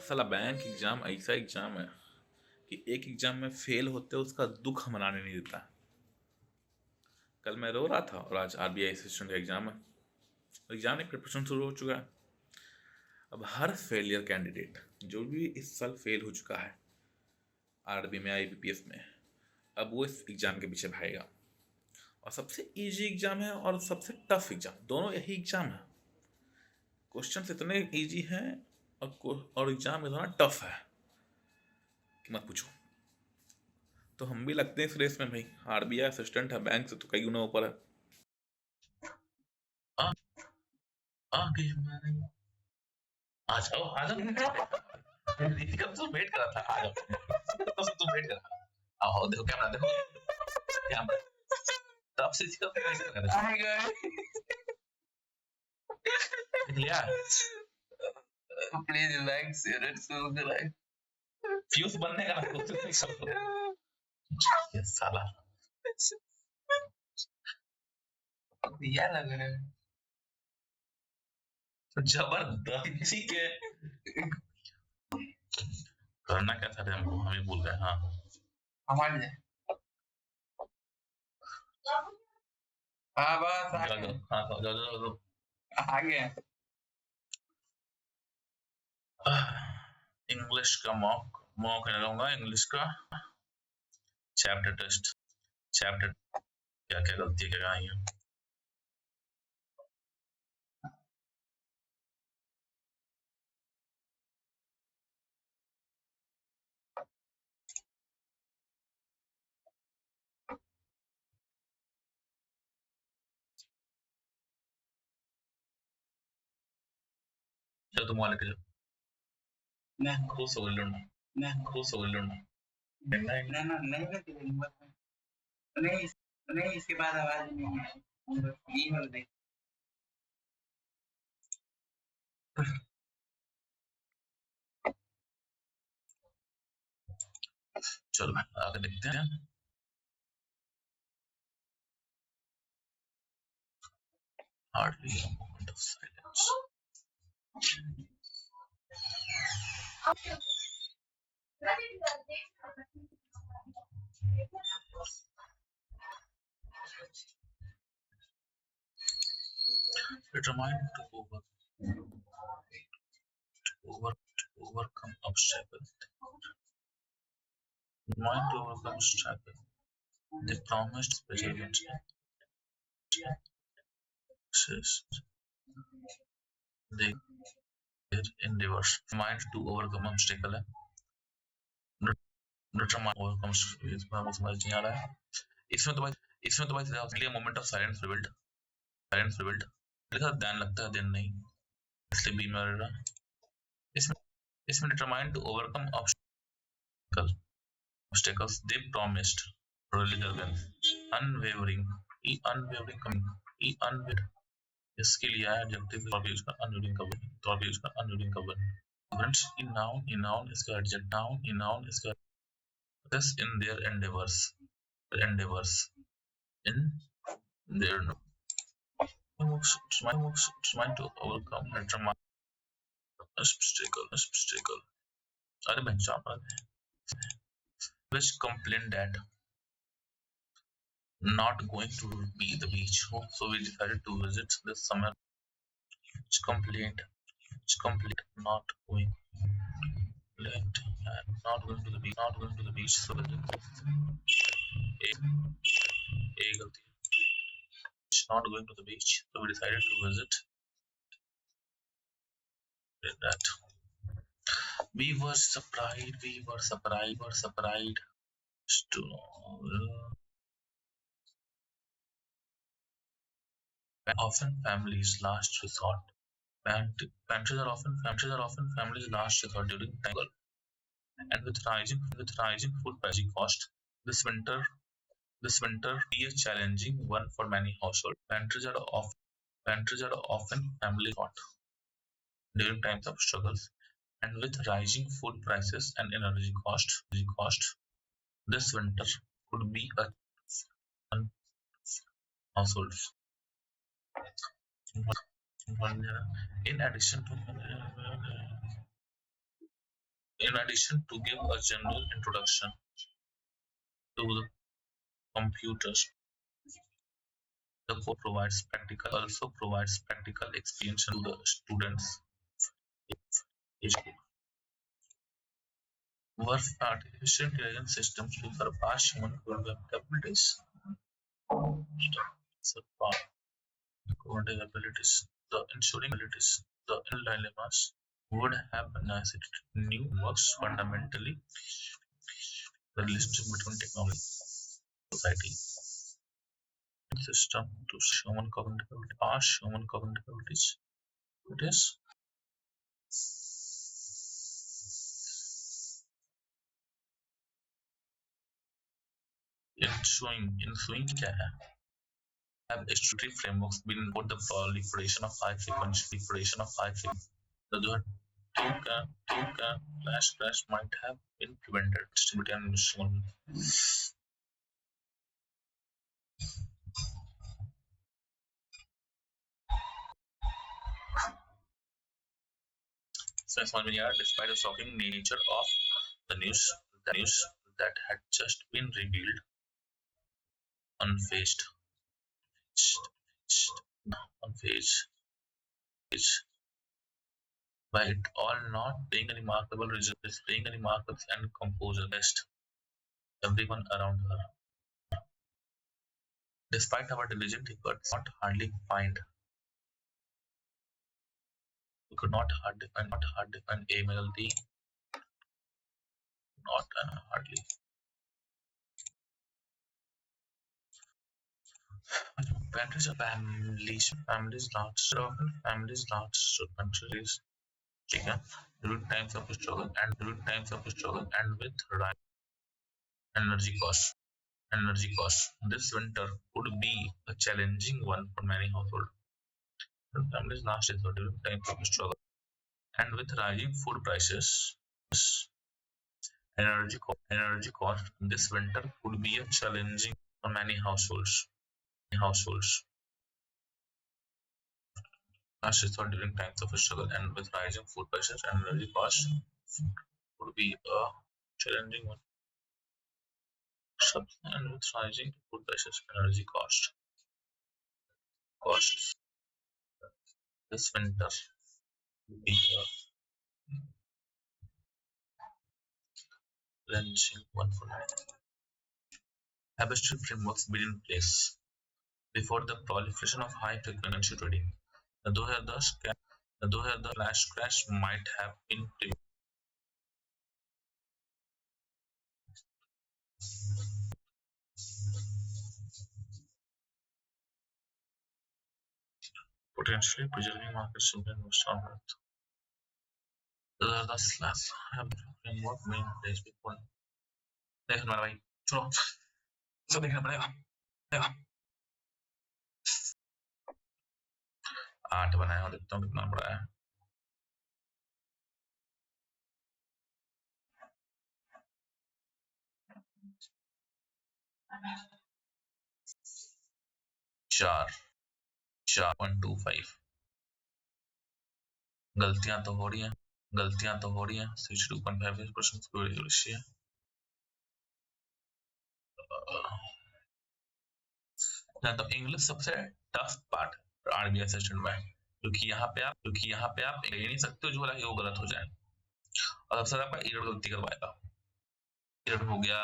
साला bank exam ऐसा exam है कि एक एग्जाम में फेल होते उसका दुख मनाने नहीं देता। कल मैं रो रहा था और आज आरबीआई असिस्टेंट का एग्जाम है। एग्जाम की प्रिपरेशन शुरू हो चुका है। अब हर फेलियर कैंडिडेट जो भी इस साल फेल हो चुका है आरबी में, आईबीपीएस में, अब वो इस एग्जाम के पीछे भागेगा। और सबसे इजी एग्जाम है और सबसे टफ एग्जाम, दोनों यही एग्जाम है। क्वेश्चन इतने इजी हैं और एग्जाम इतना टफ है कि मत पूछो। तो हम भी लगते हैं इस रेस में भाई। आरबीआई असिस्टेंट है, बैंक से तो कई गुना ऊपर है। आ, आ गई हमारी। आ जाओ आ जाओ। रीति का तो वेट कर रहा था, आ जाओ। तो वेट कर रहा। आओ देखो कैमरा, देखो कैमरा। तब से इसका वेट कर रहा था। आएगा लिया। Please like share and subscribe. Fuse बनने का ना कुछ सब। ये साला दिया लग रहा है जबरदस्ती के करना क्या था हमको, हम ही भूल गए। हाँ हमारे लिए हाँ बस आ गए। हाँ तो जाओ आ गए। इंग्लिश का मॉक मॉक लगाऊंगा। इंग्लिश का चैप्टर टेस्ट। चैप्टर क्या क्या गलती क्या आई है। चलो तुम वाले के जाओ। मैं खुद से बोल लूंगा। मैं खुद से बोल लूंगा। नहीं नहीं इसके बाद आवाज नहीं है। ये बोल दे। चलो आगे देखते हैं। Hardly a moment of silence. Determined overcome obstacles. Determined to overcome obstacles. They promised resilience. They their endeavors. Determined to overcome obstacle है. Determined overcome समझ नहीं आ रहा है। इसमें तो भाई moment of silence prevailed. Silence prevailed. लिखा ध्यान लगता है, दिन नहीं, इसलिए बी में रहेगा। इसमें determined to overcome obstacles they promised resilience, unwavering इसके लिए आया एडजेक्टिव तौर पे यूज कर unwavering का वन in noun इसका adjective in noun इसका this in their endeavors in their trying to overcome determine obstacle अरे बच्चा which complained that not going to be the beach, so we decided to visit this summer. Which complained not going to the beach, so not going to the beach, so we decided to visit that. We were surprised to often families last resort. Pantries are often families last resort during time, and with rising food price cost, this winter be a challenging one for many households. Pantries are often family resort during times of struggles, and with rising food prices and energy cost, this winter could be a households. In addition to In addition, to give a general introduction to the computers, the course provides practical experience to the students. Work artificial intelligence systems to surpass human capabilities. Surpass cognitive abilities. The ensuring abilities, the dilemmas would have necessitated new works fundamentally the relationship between technology and society system to human cognitive ability, past human cognitive abilities. It is ensuing क्या है? Have statutory frameworks been for the proliferation of high frequency the two can flash might have been prevented distributed and mission. Since 1 year, despite the shocking nature of the news that had just been revealed, unfazed, unfazed by it all not being a remarkable result, displaying a remarkable and composure best everyone around her. Despite our diligent efforts, not hardly find we could not hardly find a melody, not hardly. Families large countries chicken during times of struggle and with rising energy costs. This winter could be a challenging one for many households. Families last resort during times of struggle and with rising food prices, energy cost. This winter could be a challenging for many households. Last resort during times of struggle and with rising food prices and energy costs could be a challenging one. And with rising food prices and energy costs, this winter will be a challenging one for many. Habitual frameworks been in place before the proliferation of high-frequency trading. The flash crash might have been potentially preserving markets in on Earth. The slash framework been in place before. देखना भाई चलो सब देखना पड़ेगा 8 बनाया और देखता हूँ कितना बड़ा है चार 4.25 गलतियां तो हो रही हैं 62.5% की रेशियो है तो इंग्लिश सबसे टफ पार्ट आरबीआई सेशन में क्योंकि यहाँ पे आप ले नहीं सकते हो जो वाला वो गलत हो जाए और सबसे आपका एरर गलती करवाएगा एरर हो गया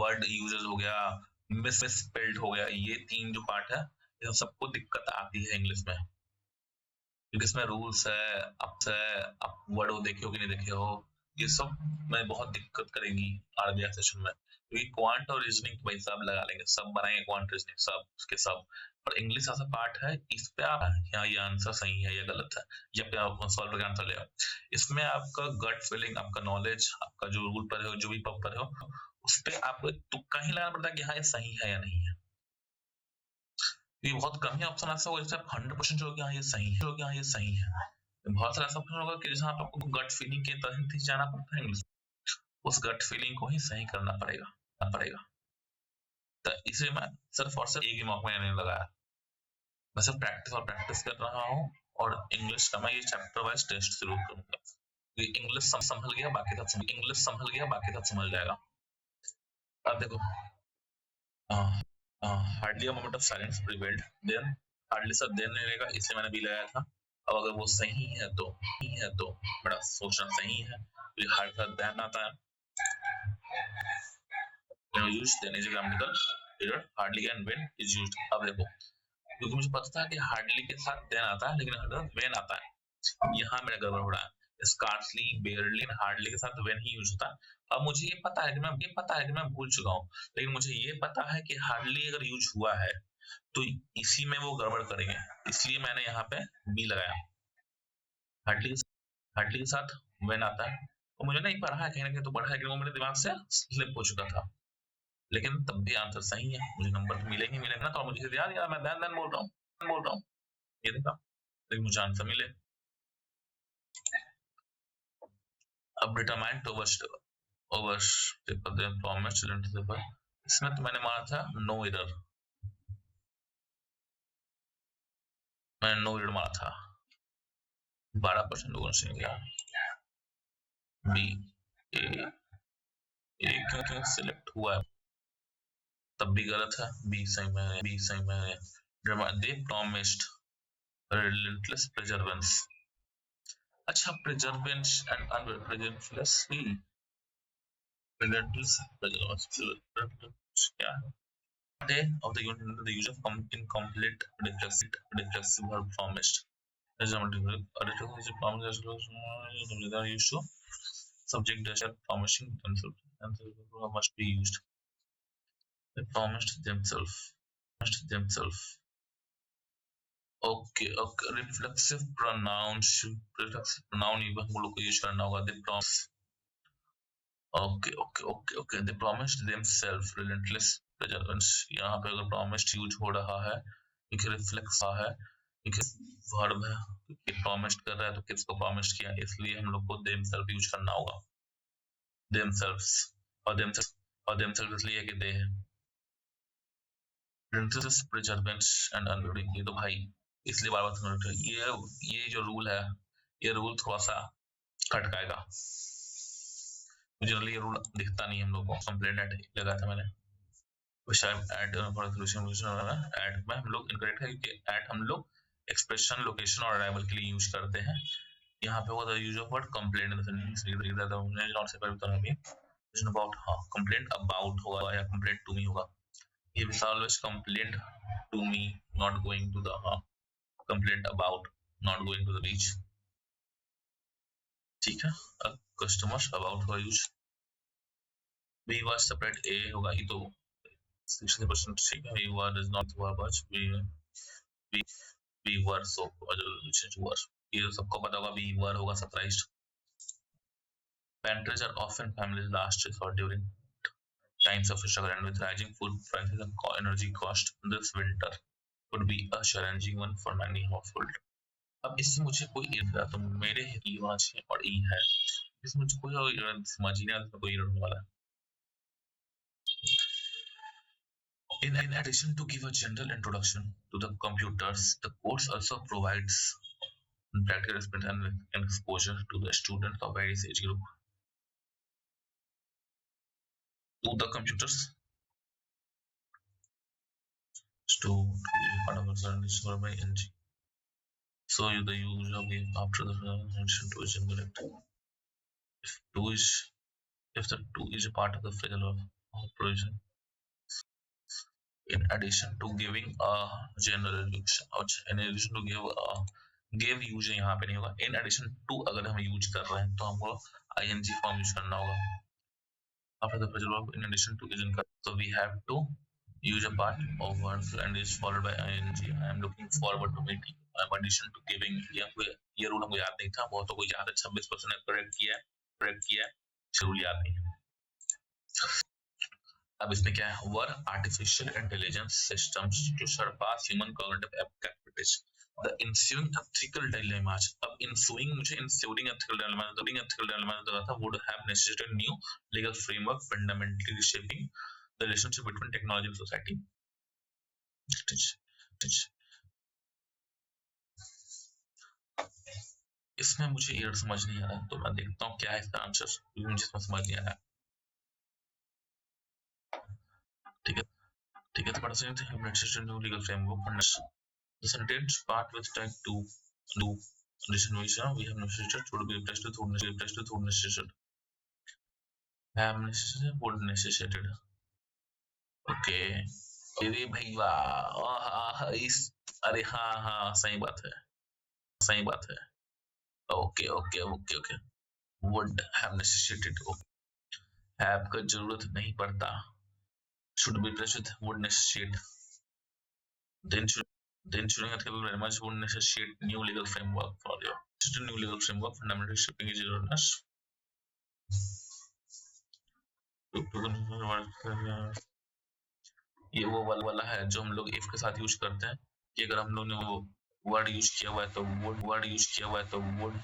वर्ड यूजेस हो गया मिसस्पेल्ड हो गया ये 3 जो पार्ट है ये सबको दिक्कत आती है इंग्लिश में क्योंकि इसमें रूल्स है आप वर्ड वो देखे हो कि नहीं देखे हो ये सब में बहुत दिक्कत करेगी आरबीआई सेशन में क्योंकि क्वांट और रीजनिंग भाई सब लगा लेंगे सब बनाएंगे क्वांट रीजनिंग सब उसके सब और इंग्लिश ऐसा पार्ट है इस पे आप यहाँ ये आंसर सही है या गलत है या पे आप सॉल्व करके आंसर ले आओ इसमें आपका गट फीलिंग आपका नॉलेज आपका जो रूल पर हो जो भी पर हो उस पर आपको तुक्का ही लगाना पड़ता है कि हाँ ये सही है या नहीं है ये बहुत कम ही ऑप्शन ऐसा होगा जैसे आप 100% जो हाँ ये सही है बहुत सारा ऐसा ऑप्शन होगा कि जहाँ आपको गट फीलिंग के तहत ही जाना पड़ता है इंग्लिश उस गट फीलिंग को ही सही करना पड़ेगा तो इसलिए मैं सिर्फ और सिर्फ एक ही मौका मैंने लगाया मैं सिर्फ प्रैक्टिस कर रहा हूँ और इंग्लिश का मैं ये चैप्टर वाइज टेस्ट जरूर करूंगा इंग्लिश संभल गया, बाकी सब समझ जाएगा। अब देखो, hardly a moment of silence prevailed, then hardly सा देन नहीं रहेगा, इसलिए मैंने बी लगाया था। अब अगर वो सही है तो बड़ा सोचना सही है, तो हार्ड सा देन आता है, use then is grammatical period, hardly and when is used. अब देखो, क्योंकि मुझे पता था कि हार्डली के साथ देन आता है, लेकिन व्हेन आता है, यहाँ मेरा गड़बड़ हो रहा है। स्कार्सली, बेयरली, हार्डली के साथ व्हेन ही यूज होता है। अब मुझे ये पता है कि मैं भूल चुका हूँ, लेकिन मुझे ये पता है कि हार्डली अगर यूज हुआ है तो इसी में वो गड़बड़ करेंगे, इसलिए मैंने यहाँ पे बी लगाया। हार्डली हार्डली के साथ व्हेन आता है, तो मुझे नहीं पढ़ा है, कहीं ना कहीं तो पढ़ा है, लेकिन वो मेरे दिमाग से स्लिप हो चुका था, लेकिन तब भी आंसर सही है, मुझे नंबर तो मिले ही मिले ना, तो मुझे याद यार मैं देन बोल रहा हूँ, ये देखा, लेकिन मुझे आंसर मिले। अब determine to over paper they promise children to paper, इसमें तो मैंने मारा था नो एरर, मैंने नो एरर मारा था, 12% लोगों ने सही किया। बी ए, क्यों क्यों सिलेक्ट हुआ है, तब भी गलत है, बी सही में दे प्रॉमिस्ड relentless perseverance। अच्छा, perseverance and unrelentless he, relentless perseverance क्या है? Day of the unit, the use of incomplete reflexive verb promised. Example, a written is a promise that are used to subject dash are promising themselves and the must be used. They promised themselves. Okay okay, reflexive pronoun भी हम लोग को use करना होगा, they promise, okay okay okay okay, they promised themselves relentless perseverance. यहाँ पे अगर promised use हो रहा है क्योंकि रिफ्लेक्स है, क्योंकि वर्ब है, क्योंकि प्रॉमिस्ड कर रहा है तो किसको प्रॉमिस्ड किया, इसलिए हम लोग को देमसेल्फ यूज करना होगा, देमसेल्व्स, और देमसेल्फ इसलिए कि दे है, रिलेंटलेस परसेवरेंस एंड अनबिलिंग, ये तो भाई इसलिए बार बार ये जो रूल है, ये रूल थोड़ा सा खटकाएगा, जनरली ये रूल दिखता नहीं हम लोग को। कंप्लेंट ऐड लगा था मैंने, ऐड में हम लोग इनकरेक्ट है, क्योंकि ऐड हम लोग एक्सप्रेशन, लोकेशन और अराइवल के लिए यूज करते हैं। यहाँ पे होगा use of word complaint in the not से पहले अबाउट, हाँ कंप्लेंट अबाउट होगा या कंप्लेंट टू मी होगा, ये भी always complaint to me not going to the, हाँ complaint about not going to the beach, ठीक है। अब कस्टमर्स अबाउट का use, B was separate, A होगा, ये तो 60% ठीक है, we were is not were much, we were so were, ये सबको पता होगा, we were होगा surprised। Pantries are often families last resort during times of struggle, and with rising food prices and energy cost, this winter would be a challenging one for many households। अब इससे मुझे कोई इर्द, तो मेरे ई वहाँ और ई है, इसमें मुझे कोई समझ ही नहीं आता कोई होने वाला है। In addition to give a general introduction to the computers, the course also provides practical experience and exposure to the students of various age group to the computers. To part of the by NG. So the use of the after the mention to is incorrect. If two is if the two is a part of the federal of provision. In addition to giving a general introduction, or in addition to give use यहाँ पे नहीं होगा, in addition to अगर हम use कर रहे हैं तो हमको ing फॉर्म यूज करना होगा। After the phrasal verb in addition to is in, so we have to use a part of words and is followed by ing। I am looking forward to meeting, I am addition to giving, ये rule हमको याद नहीं था, बहुत तो कोई याद है, 26% ने करेक्ट किया है, रूल याद नहीं है। अब इसमें क्या है, were artificial intelligence systems to surpass human cognitive capabilities, the ensuing ethical dilemmas। अब ensuing मुझे ensuing ethical dilemmas लगा था, would have necessitated new legal framework fundamentally reshaping the relationship between technology and society। इसमें मुझे error समझ नहीं आ रहा, तो मैं देखता हूँ क्या है इसका आंसर, क्योंकि मुझे इसमें समझ नहीं आ रहा। ठीक है, ठीक है, तो पढ़ सकते हैं new legal framework for the sentence part with type 2 do disinnovation we have necessitated should be replaced with would necessitated have necessitated would necessitated okay. अरे भाई वाह, इस अरे हाँ हाँ सही बात है, सही बात है। Okay okay okay okay, would have necessitated, have का जरूरत नहीं पड़ता, should be replaced with would necessitate, then shouldn't article very much would necessitate new legal framework for you. Just a new legal framework fundamental shipping is erroneous. ये वो वाला है जो हम लोग इफ के साथ यूज करते हैं कि अगर हम लोग ने वो वर्ड यूज किया हुआ है तो वर्ड यूज किया हुआ है तो वुड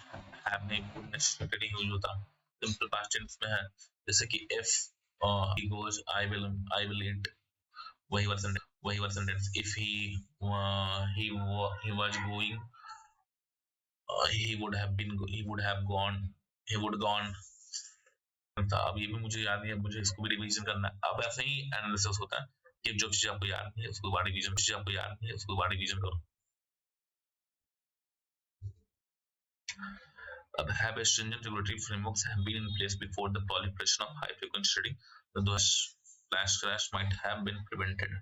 हैव नहीं वुड नेसेसिटेड यूज होता, सिंपल पास्ट टेंस में है। जैसे कि if he goes I will eat, वही वाला sentence. If he was going he would have gone, he would gone था। अब ये भी मुझे याद नहीं है, मुझे इसको भी रिवीजन करना है। अब ऐसे ही एनालिसिस होता है कि जो चीज आपको याद नहीं है उसको दोबारा रिवीजन करो। अब have stringent regulatory frameworks have been in place before the proliferation of high frequency trading, those flash crash might have been prevented।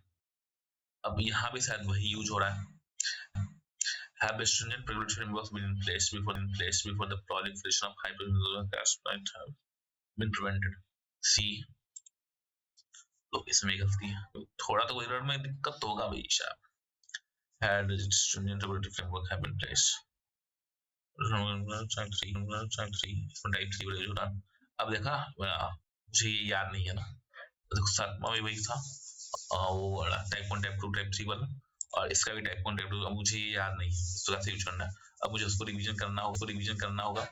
अब यहाँ भी शायद वही यूज हो रहा है। Have stringent regulatory frameworks been in place before the proliferation of high frequency crash might have been prevented। सी तो इसमें गलती है, थोड़ा तो एरर में दिक्कत होगा भाई साहब। Had stringent regulatory framework have been in place। अब देखा मुझे ये याद नहीं है ना, देखो सातवां भी वही था, वो वाला टाइप 1 टाइप 2 टाइप 3 वाला, और इसका भी टाइप 1 टाइप 2। अब मुझे ये याद नहीं, इसको कैसे यूज करना है, अब मुझे उसको रिवीजन करना होगा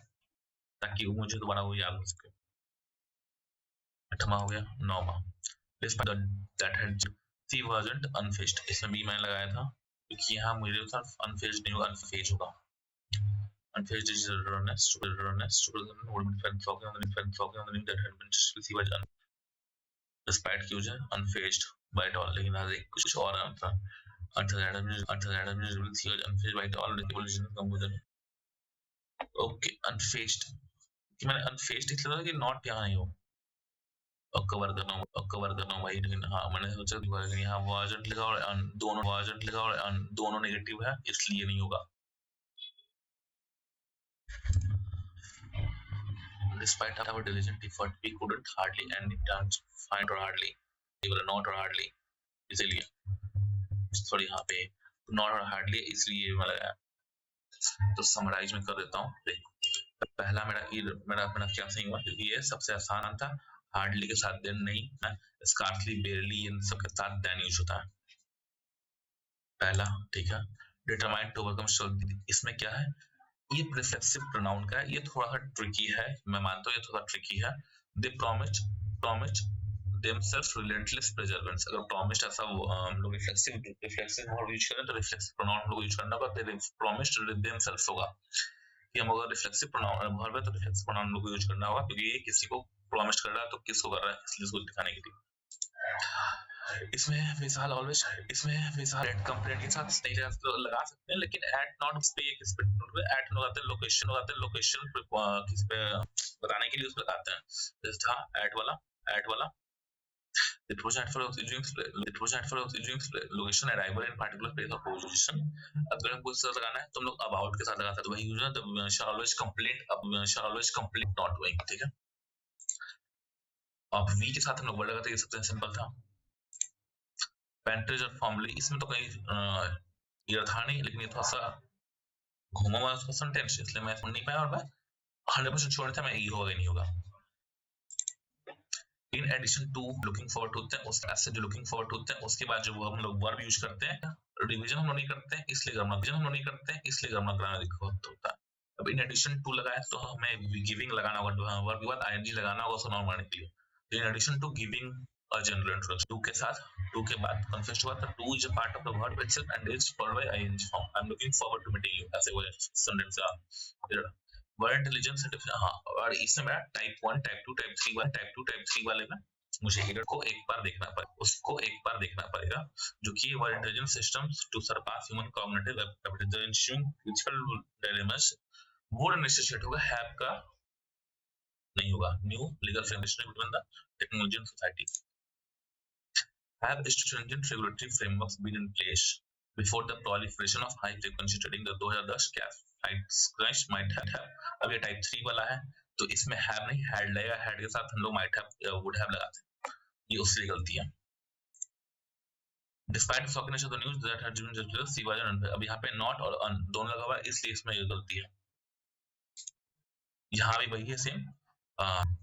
ताकि वो मुझे दोबारा वो याद हो सके। 8वां हो गया। 9वां that had C wasn't unfazed, इसमें भी मैंने लगाया था क्योंकि यहाँ मुझे था unfazed नहीं होगा, unfazed होगा। Unfazed is erroneous would be talking on the name that had been C was despite की वजह unfazed by it all, लेकिन आज एक कुछ और था until Adam C was unfazed by it all, evolution computer। Okay unfazed कि मैंने unfazed इसलिए कि not यहाँ नहीं हो कवर करना वही, लेकिन हाँ मैंने सोचा कि यहाँ वाजंट लिखा और दोनों नेगेटिव है इसलिए नहीं होगा। Despite our diligent effort, we couldn't hardly any terms find or hardly, not or hardly, इसलिए सॉरी यहाँ पे not और hardly इसलिए मैं लगाया। तो समराइज में कर देता हूँ। पहला मेरा क्या सही हुआ क्योंकि ये सबसे आसान था, हार्डली के साथ देन नहीं, स्कार्सली बेयरली इन सब के साथ देन यूज होता है पहला। ठीक है, डिटरमाइन टू ओवरकम, इसमें क्या है, ये रिफ्लेक्सिव प्रोनाउन का है, ये थोड़ा सा ट्रिकी है, मैं मानता हूँ ये थोड़ा ट्रिकी है। दे प्रॉमिस themselves relentless perseverance, अगर प्रॉमिस ऐसा हम लोग रिफ्लेक्सिव वर्ड यूज करें तो रिफ्लेक्सिव प्रोनाउन हम लोग यूज करना होगा, दे प्रॉमिस्ड themselves होगा कि हम अगर रिफ्लेक्सिव प्रोनाउन वर्ब है तो रिफ्लेक्सिव प्रोनाउन लोग यूज करना होगा क्योंकि ये किसी को प्रॉमिस कर रहा है तो किसको कर रहा है, इसलिए इसको दिखाने के लिए। इसमें विशाल एट कंप्लेंट के साथ नहीं लगा सकते हैं, लेकिन एट नॉट पे किस पे एट लगाते हैं, लोकेशन किस पे बताने के लिए उसमें लगाते हैं। जैसे था एट वाला it was at for location arrival in particular place of position। अगर हमको इस तरह लगाना है तो हम लोग about के साथ लगा सकते हैं, वही यूज है तो shall always complete not doing। ठीक है, अब v के साथ हम लोग वर्ड लगाते हैं, ये सबसे सिंपल था। पेंट्रेज और फॉर्मली, इसमें तो कहीं ये था नहीं, लेकिन ये थोड़ा सा घूमा हुआ उसका सेंटेंस, इसलिए मैं सुन नहीं पाया और मैं 100% श्योर था मैं ये होगा नहीं होगा। In addition to looking forward होते हैं, उस ऐसे जो लुकिंग फॉरवर्ड होते हैं उसके बाद जो हम लोग वर्ब यूज करते हैं, रिवीजन हम लोग नहीं करते हैं इसलिए ग्रामर दिक्कत होता है। अब इन एडिशन टू लगाए तो हमें गिविंग लगाना होगा, वर्ब के बाद आईएनजी लगाना होगा उसको नॉन मारने के लिए। In addition to giving a general introduction, to के साथ, टू के बाद कन्फ्यूज हुआ था, to is a part of the verb itself and is followed by ing form। I'm looking forward to meeting you, ऐसे वो सेंटेंस का word intelligence, हाँ, और इसमें मेरा टाइप 1 टाइप 2 टाइप 3 वाले में मुझे एरर को एक बार देखना पड़ेगा, उसको एक बार देखना पड़ेगा, जो कि word intelligence systems to surpass human cognitive ability critical dilemmas would necessitate होगा हैव का, नहीं होगा, new legal framework between the technology and society. Have stringent regulatory frameworks been in place before the proliferation of high frequency trading? The 2010 crash might have, अब ये type 3 वाला है तो इसमें हैव नहीं हैड लगेगा, हैड के साथ हम लोग माइट हैव वुड हैव लगाते हैं, ये उससे गलती है। Despite the shockiness of the news that had driven justice, अब यहाँ पे नॉट और अन दोनों लगा हुआ है, इसलिए इसमें ये गलती है। यहाँ भी वही है same,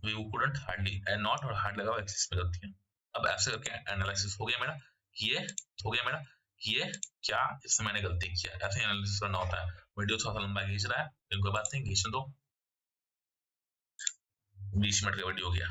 we couldn't hardly and not और हार्ड लगा हुआ है, इसमें गलती है। अब ऐसे करके एनालिसिस हो गया मेरा, ये हो गया मेरा, ये क्या इसमें मैंने गलती किया, ऐसे एनालिसिस करना होता है। वीडियो थोड़ा सा लंबा खींच रहा है, कोई बात नहीं, खींचने दो, 20 मिनट का वीडियो हो गया।